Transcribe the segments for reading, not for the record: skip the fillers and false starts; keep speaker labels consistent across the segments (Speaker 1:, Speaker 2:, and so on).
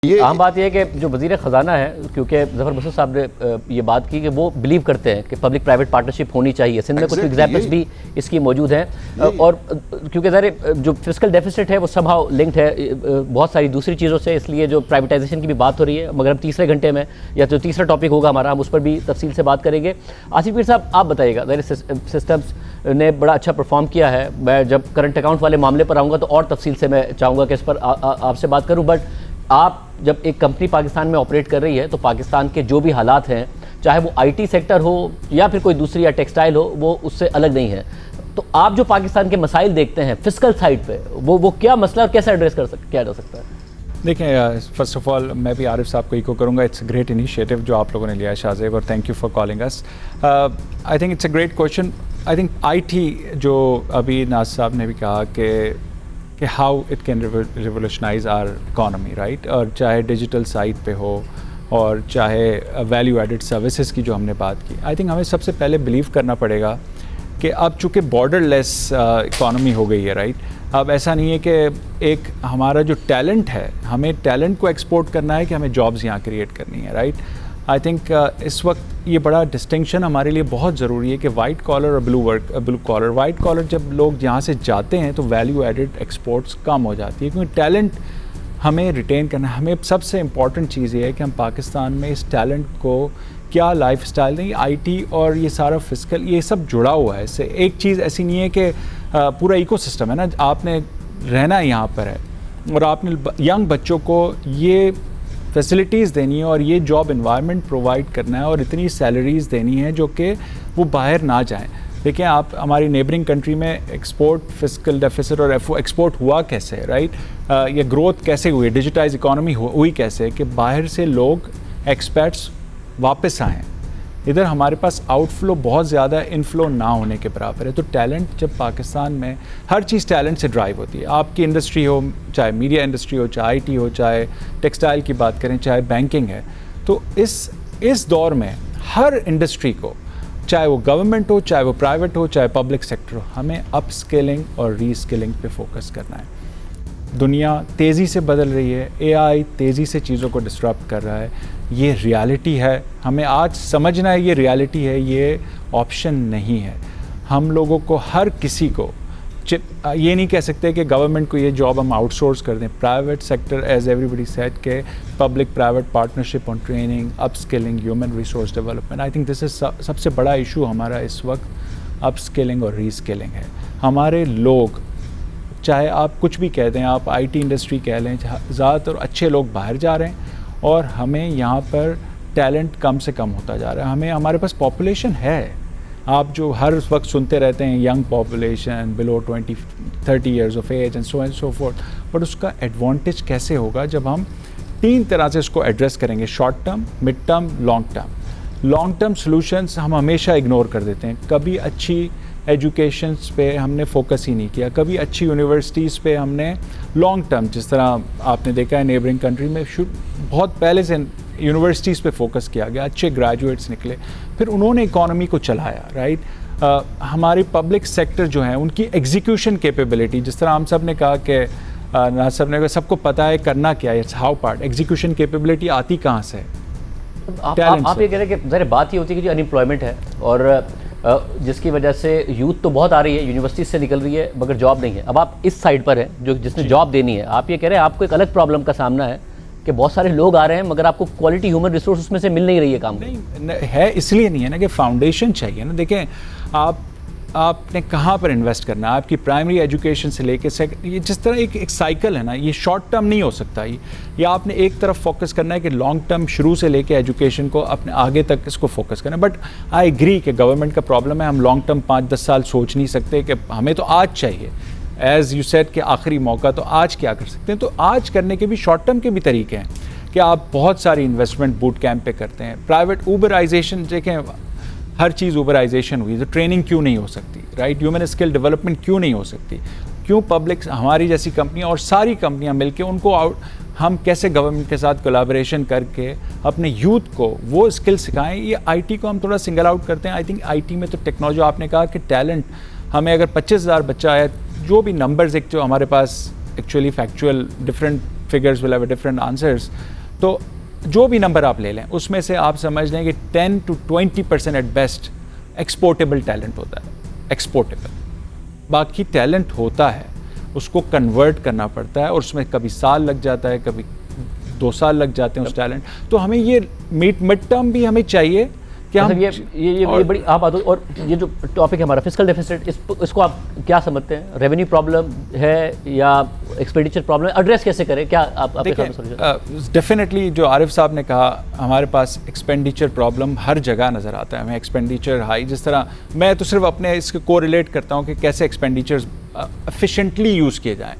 Speaker 1: ये
Speaker 2: आम बात यह है कि जो वज़ीर ख़जाना है, क्योंकि ज़फ़र मसूद साहब ने ये बात की कि वो बिलीव करते हैं कि पब्लिक प्राइवेट पार्टनरशिप होनी चाहिए। सिंध में कुछ एग्जाम्पल्स भी इसकी मौजूद हैं और क्योंकि ज़ाहिर जो फिस्कल डेफिसिट है वो समहाउ लिंक्ड है बहुत सारी दूसरी चीज़ों से, इसलिए जो प्राइवेटाइजेशन की भी बात हो रही है। मगर हम तीसरे घंटे में या जो तीसरा टॉपिक होगा हमारा, हम उस पर भी तफसील से बात करेंगे। आसिफ पीर साहब, आप बताइएगा, ज़ाहिर सिस्टम्स ने बड़ा अच्छा परफॉर्म किया है। मैं जब करंट अकाउंट वाले मामले पर आऊँगा तो और तफसील से मैं चाहूँगा कि इस पर आपसे बात करूँ। बट आप जब एक कंपनी पाकिस्तान में ऑपरेट कर रही है तो पाकिस्तान के जो भी हालात हैं, चाहे वो आईटी सेक्टर हो या फिर कोई दूसरी या टेक्सटाइल हो, वो उससे अलग नहीं है। तो आप जो पाकिस्तान के मसाइल देखते हैं फिस्कल साइड पे, वो क्या मसला और कैसे एड्रेस किया जा सकता है?
Speaker 3: देखें, फर्स्ट ऑफ ऑल मैं भी आरिफ साहब को इको करूँगा, इट्स अ ग्रेट इनिशिएटिव जो आप लोगों ने लिया है शाहजेब, और thank you for calling us. I think it's a great question. I think IT जो अभी नाज साहब ने भी कहा कि how it can revolutionize our economy, right, और चाहे डिजिटल साइड पे हो और चाहे वैल्यू एडिड सर्विसेज की जो हमने बात की, आई थिंक हमें सबसे पहले बिलीव करना पड़ेगा कि अब चूँकि बॉर्डरलेस इकॉनमी हो गई है, राइट, अब ऐसा नहीं है कि एक हमारा जो टैलेंट है, हमें टैलेंट को एक्सपोर्ट करना है कि हमें जॉब्स यहाँ क्रिएट करनी है, राइट। आई थिंक इस वक्त ये बड़ा डिस्टिंक्शन हमारे लिए बहुत ज़रूरी है कि वाइट कॉलर और ब्लू कॉलर। वाइट कॉलर जब लोग यहाँ से जाते हैं तो वैल्यू एडिड एक्सपोर्ट्स कम हो जाती है, क्योंकि टैलेंट हमें रिटेन करना है। हमें सबसे इम्पॉर्टेंट चीज़ ये है कि हम पाकिस्तान में इस टैलेंट को क्या लाइफ स्टाइल दें। आईटी और ये सारा फिजिकल ये सब जुड़ा हुआ है इससे। एक चीज़ ऐसी नहीं है कि पूरा इकोसिस्टम है ना, आपने रहना यहाँ पर है और आपने यंग बच्चों को ये फैसिलिटीज़ देनी है और ये जॉब इन्वायरमेंट प्रोवाइड करना है और इतनी सैलरीज़ देनी है जो कि वो बाहर ना जाएं। देखिए, आप हमारी नेबरिंग कंट्री में एक्सपोर्ट फिस्कल डेफिसिट और एक्सपोर्ट हुआ कैसे, राइट, ये ग्रोथ कैसे हुई, डिजिटाइज इकॉनमी हुई कैसे कि बाहर से लोग एक्सपर्ट्स वापस आएँ। इधर हमारे पास आउटफ्लो बहुत ज़्यादा, इनफ्लो ना होने के बराबर है। तो टैलेंट जब पाकिस्तान में, हर चीज़ टैलेंट से ड्राइव होती है। आपकी इंडस्ट्री हो, चाहे मीडिया इंडस्ट्री हो, चाहे आईटी हो, चाहे टेक्सटाइल की बात करें, चाहे बैंकिंग है, तो इस दौर में हर इंडस्ट्री को, चाहे वो गवर्नमेंट हो, चाहे वो प्राइवेट हो, चाहे पब्लिक सेक्टर हो, हमें अप स्किलिंग और री स्किलिंग पे फोकस करना है। दुनिया तेज़ी से बदल रही है, एआई तेज़ी से चीज़ों को डिस्टर्ब कर रहा है, ये रियलिटी है। हमें आज समझना है ये रियलिटी है, ये ऑप्शन नहीं है। हम लोगों को, हर किसी को, ये नहीं कह सकते कि गवर्नमेंट को ये जॉब हम आउटसोर्स कर दें। Private sector, as everybody said, के public private partnership on training, up skilling, human resource development. I think this is सबसे बड़ा इशू हमारा इस वक्त, अप स्किलिंग और री स्किलिंग है। हमारे लोग, चाहे आप कुछ भी कह दें, आप आईटी इंडस्ट्री कह लें, ज़्यादातर अच्छे लोग बाहर जा रहे हैं और हमें यहाँ पर टैलेंट कम से कम होता जा रहा है। हमारे पास पॉपुलेशन है, आप जो हर वक्त सुनते रहते हैं young population below 20-30 years of age and so forth, but उसका एडवांटेज कैसे होगा जब हम 3 तरह से इसको एड्रेस करेंगे, short term, mid term, long term. Long term solutions हम हमेशा इग्नोर कर देते हैं। कभी अच्छी एजुकेशंस पे हमने फोकस ही नहीं किया, कभी अच्छी यूनिवर्सिटीज़ पे हमने लॉन्ग टर्म, जिस तरह आपने देखा है नेबरिंग कंट्री में बहुत पहले से यूनिवर्सिटीज़ पे फोकस किया गया, अच्छे ग्रेजुएट्स निकले, फिर उन्होंने इकॉनमी को चलाया, राइट। हमारी पब्लिक सेक्टर जो है उनकी एग्जीक्यूशन कैपेबिलिटी, जिस तरह हम सब ने कहा कि नाज साहब ने कहा सबको पता है करना क्या है, it's how part, execution capability आती कहाँ से?
Speaker 2: आप ये कह रहे हैं कि ज़रा बात ये होती है कि जो अनएम्प्लॉयमेंट है और जिसकी वजह से यूथ तो बहुत आ रही है, यूनिवर्सिटी से निकल रही है, मगर जॉब नहीं है। अब आप इस साइड पर हैं जो जिसने जॉब देनी है, आप ये कह रहे हैं आपको एक अलग प्रॉब्लम का सामना है कि बहुत सारे लोग आ रहे हैं मगर आपको क्वालिटी ह्यूमन रिसोर्स उसमें से मिल नहीं रही है काम
Speaker 3: नहीं है। इसलिए नहीं है ना कि फाउंडेशन चाहिए ना। देखें, आपने कहाँ पर इन्वेस्ट करना है, आपकी प्राइमरी एजुकेशन से लेके ये जिस तरह एक साइकिल है ना, ये शॉर्ट टर्म नहीं हो सकता। या आपने एक तरफ फोकस करना है कि लॉन्ग टर्म शुरू से लेके एजुकेशन को अपने आगे तक इसको फोकस करना है। बट आई एग्री कि गवर्नमेंट का प्रॉब्लम है, हम लॉन्ग टर्म 5-10 साल सोच नहीं सकते कि हमें तो आज चाहिए। एज़ यू सेड कि आखिरी मौका, तो आज क्या कर सकते हैं? तो आज करने के भी शॉर्ट टर्म के भी तरीके हैं कि आप बहुत सारी इन्वेस्टमेंट बूट कैंप पे करते हैं। प्राइवेट ऊबराइजेशन, देखें हर चीज़ ऊबराइजेशन हुई तो ट्रेनिंग क्यों नहीं हो सकती, राइट, ह्यूमन स्किल डेवलपमेंट क्यों नहीं हो सकती? क्यों पब्लिक, हमारी जैसी कंपनियां और सारी कंपनियां मिलके उनको हम कैसे गवर्नमेंट के साथ कोलैबोरेशन करके अपने यूथ को वो स्किल सिखाएं। ये आईटी को हम थोड़ा सिंगल आउट करते हैं। आई थिंक आईटी में तो टेक्नोलॉजी, आपने कहा कि टैलेंट, हमें अगर 25,000 बच्चा आया, जो भी नंबर्स एक जो हमारे पास actually factual different figures will have a different answers. तो जो भी नंबर आप ले लें उसमें से आप समझ लें कि 10 to 20% at best exportable talent होता है, एक्सपोर्टेबल। बाकी टैलेंट होता है, उसको कन्वर्ट करना पड़ता है और उसमें कभी साल लग जाता है, कभी 2 साल लग जाते हैं उस टैलेंट। तो हमें ये मिड टर्म भी हमें चाहिए कि हम
Speaker 2: ये बड़ी आप बात। और ये जो टॉपिक है हमारा फिस्कल डेफिसिट, इसको आप क्या समझते हैं? रेवेन्यू प्रॉब्लम है या एक्सपेंडिचर प्रॉब्लम है? एड्रेस कैसे करें? क्या आप
Speaker 3: डेफिनेटली जो आरिफ साहब ने कहा, हमारे पास एक्सपेंडिचर प्रॉब्लम हर जगह नज़र आता है हमें। एक्सपेंडिचर हाई, जिस तरह मैं तो सिर्फ अपने इसके को रिलेट करता हूँ कि कैसे एक्सपेंडिचर्स एफिशिएंटली यूज़ किए जाएँ।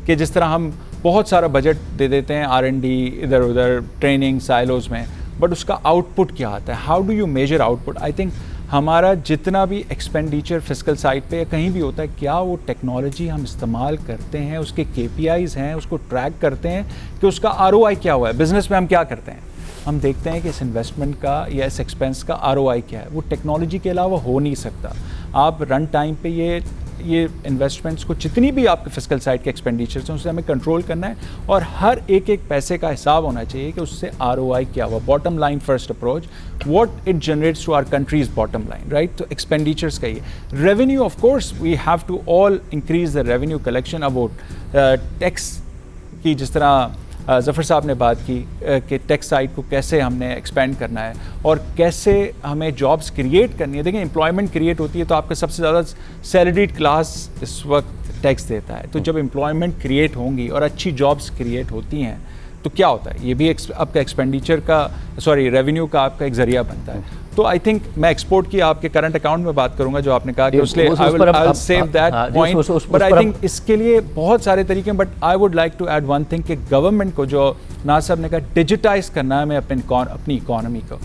Speaker 3: कि जिस तरह हम बहुत सारा बजट दे देते हैं R&D इधर उधर ट्रेनिंग साइलोज में, बट उसका आउटपुट क्या आता है? How do you measure output? I think हमारा जितना भी एक्सपेंडिचर फिस्कल साइड पे या कहीं भी होता है, क्या वो टेक्नोलॉजी हम इस्तेमाल करते हैं, उसके KPIs हैं, उसको ट्रैक करते हैं कि उसका ROI क्या हुआ है? बिजनेस में हम क्या करते हैं? हम देखते हैं कि इस इन्वेस्टमेंट का या इस एक्सपेंस का ROI क्या है। वो टेक्नोलॉजी के अलावा हो नहीं सकता। आप रन टाइम पे ये इन्वेस्टमेंट्स को, जितनी भी आपके फिस्कल साइड के एक्सपेंडिचर्स हैं, उससे हमें कंट्रोल करना है और हर एक पैसे का हिसाब होना चाहिए कि उससे ROI क्या हुआ। Bottom line first approach, what it generates to our countries bottom line, right? तो एक्सपेंडिचर्स का ये revenue, of course we have to all increase the revenue collection. About tax की जिस तरह ज़फ़र साहब ने बात की कि टैक्स साइड को कैसे हमने एक्सपेंड करना है और कैसे हमें जॉब्स क्रिएट करनी है। देखिए, एम्प्लॉयमेंट क्रिएट होती है तो आपका सबसे ज़्यादा सैलरीड क्लास इस वक्त टैक्स देता है। तो जब एम्प्लॉयमेंट क्रिएट होंगी और अच्छी जॉब्स क्रिएट होती हैं तो क्या होता है? ये भी आपका एक्सपेंडिचर का, रेवेन्यू का आपका एक ज़रिया बनता है। तो आई थिंक मैं एक्सपोर्ट की आपके करंट अकाउंट में बात करूंगा, जो आपने कहा कि उसलिए I will save that point, but I think इसके लिए बहुत सारे तरीके हैं। But I would like to add one thing कि गवर्नमेंट को, जो नाज़ साहब ने कहा, डिजिटाइज करना है हमें अपनी इकॉनमी को।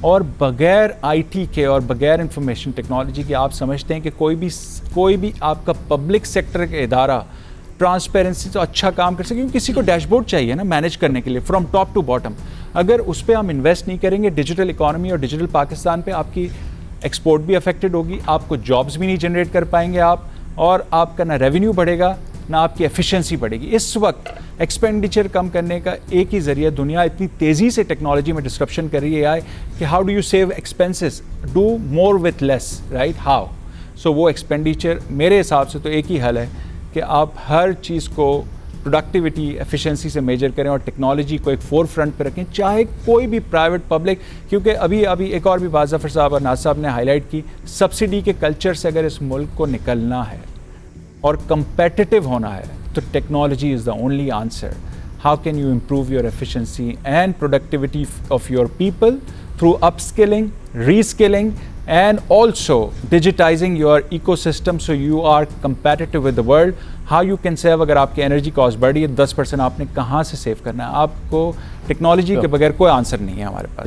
Speaker 3: और बगैर IT के और बगैर इंफॉर्मेशन टेक्नोलॉजी के आप समझते हैं कि कोई भी आपका पब्लिक सेक्टर का इदारा ट्रांसपेरेंसी तो अच्छा काम कर सके, क्योंकि किसी को डैशबोर्ड चाहिए ना मैनेज करने के लिए फ्रॉम टॉप टू बॉटम। अगर उस पर हम इन्वेस्ट नहीं करेंगे डिजिटल इकॉनमी और डिजिटल पाकिस्तान पे, आपकी एक्सपोर्ट भी अफेक्टेड होगी, आपको जॉब्स भी नहीं जनरेट कर पाएंगे आप, और आपका ना रेवेन्यू बढ़ेगा ना आपकी एफिशिएंसी बढ़ेगी। इस वक्त एक्सपेंडिचर कम करने का एक ही ज़रिया, दुनिया इतनी तेज़ी से टेक्नोलॉजी में डिस्ट्रप्शन कर रही है कि how do you save expenses, do more with less, right? How? So वो एक्सपेंडिचर मेरे हिसाब से तो एक ही हल है कि आप हर चीज़ को प्रोडक्टिविटी, एफिशिएंसी से मेजर करें और टेक्नोलॉजी को एक फोर फ्रंट पर रखें, चाहे कोई भी प्राइवेट पब्लिक। क्योंकि अभी एक और भी बात ज़फ़र साहब और नाज़ साहब ने हाईलाइट की, सब्सिडी के कल्चर से अगर इस मुल्क को निकलना है और कंपेटिटिव होना है तो technology is the only answer. How can you improve your efficiency and productivity of your people through upskilling, reskilling and also digitizing your ecosystem so you are competitive with the world. How you can save, अगर आपकी energy cost बढ़ी है 10%, आपने कहाँ से save करना है? आपको टेक्नोलॉजी के बगैर कोई आंसर नहीं है हमारे पास।